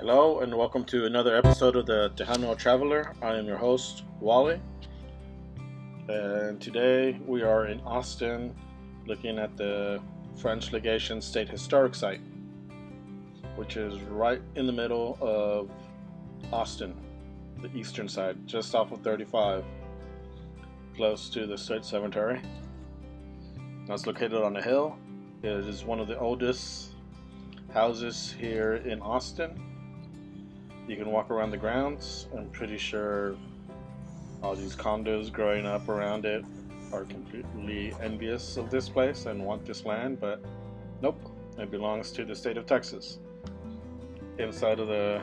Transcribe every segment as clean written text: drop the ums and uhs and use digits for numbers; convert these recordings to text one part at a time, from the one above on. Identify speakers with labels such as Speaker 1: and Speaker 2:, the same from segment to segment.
Speaker 1: Hello and welcome to another episode of the Tejano Traveler. I am your host, Wally. And today we are in Austin looking at the French Legation State Historic Site, which is right in the middle of Austin, the eastern side, just off of 35, close to the State Cemetery. Now it's located on a hill. It is one of the oldest houses here in Austin. You can walk around the grounds. I'm pretty sure all these condos growing up around it are completely envious of this place and want this land, but nope, it belongs to the state of Texas. Inside of the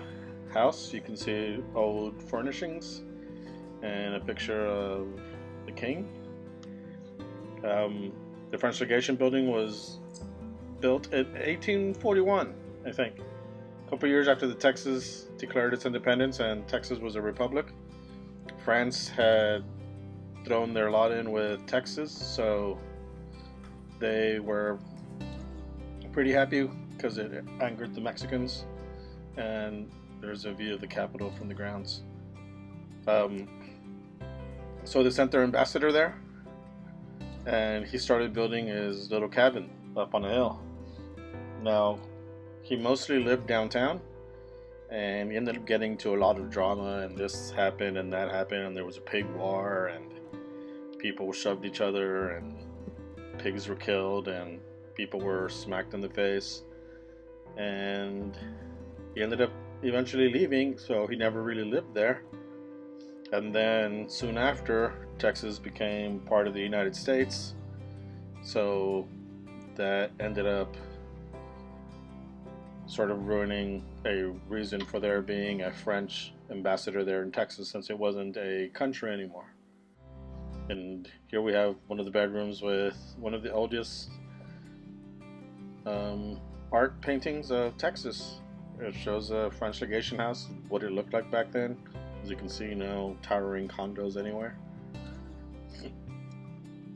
Speaker 1: house you can see old furnishings and a picture of the king. The French Legation building was built in 1841, I think. A couple years after the Texas declared its independence and Texas was a republic. France had thrown their lot in with Texas, so they were pretty happy because it angered the Mexicans. And there's a view of the Capitol from the grounds. So they sent their ambassador there, and he started building his little cabin up on a hill. Now, he mostly lived downtown, and he ended up getting to a lot of drama, and this happened and that happened, and there was a pig war, and people shoved each other, and pigs were killed, and people were smacked in the face, and he ended up eventually leaving, so he never really lived there. And then soon after, Texas became part of the United States, so that ended up sort of ruining a reason for there being a French ambassador there in Texas, since it wasn't a country anymore. And here we have one of the bedrooms with one of the oldest art paintings of Texas. It shows a French Legation house, what it looked like back then. As you can see, no towering condos anywhere.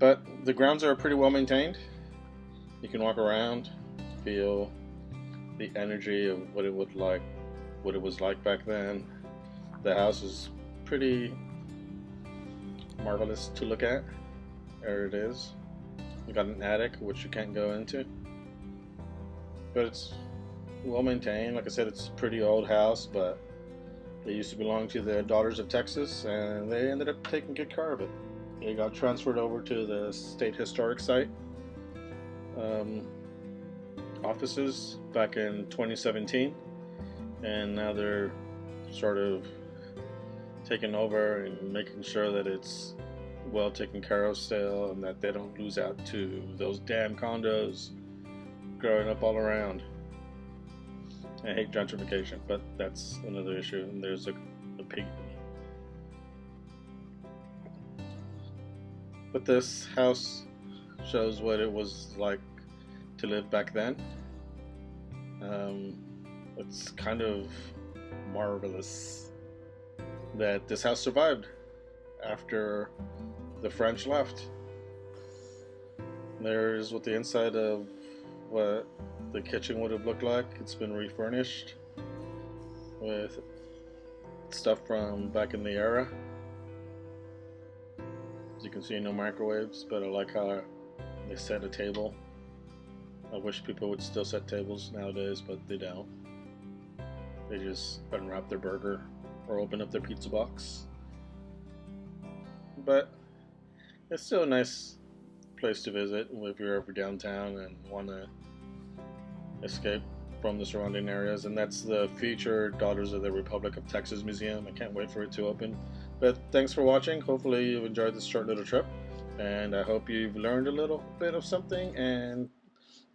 Speaker 1: But the grounds are pretty well maintained. You can walk around, feel the energy of what it was like back then. The house is pretty marvelous to look at. There it is. You got an attic which you can't go into, but it's well maintained. Like I said, it's a pretty old house, but it used to belong to the Daughters of Texas, and they ended up taking good care of it. It got transferred over to the State Historic Site offices back in 2017, and now they're sort of taking over and making sure that it's well taken care of still, and that they don't lose out to those damn condos growing up all around. I hate gentrification, but that's another issue. And there's a pig. But this house shows what it was like to live back then. It's kind of marvelous that this house survived after the French left. There's what the inside of what the kitchen would have looked like. It's been refurnished with stuff from back in the era. As you can see, no microwaves, but I like how they set a table. I wish people would still set tables nowadays, but they don't. They just unwrap their burger or open up their pizza box. But it's still a nice place to visit if you're ever downtown and want to escape from the surrounding areas. And that's the future Daughters of the Republic of Texas Museum. I can't wait for it to open. But thanks for watching. Hopefully you've enjoyed this short little trip, and I hope you've learned a little bit of something, and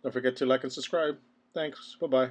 Speaker 1: don't forget to like and subscribe. Thanks. Bye-bye.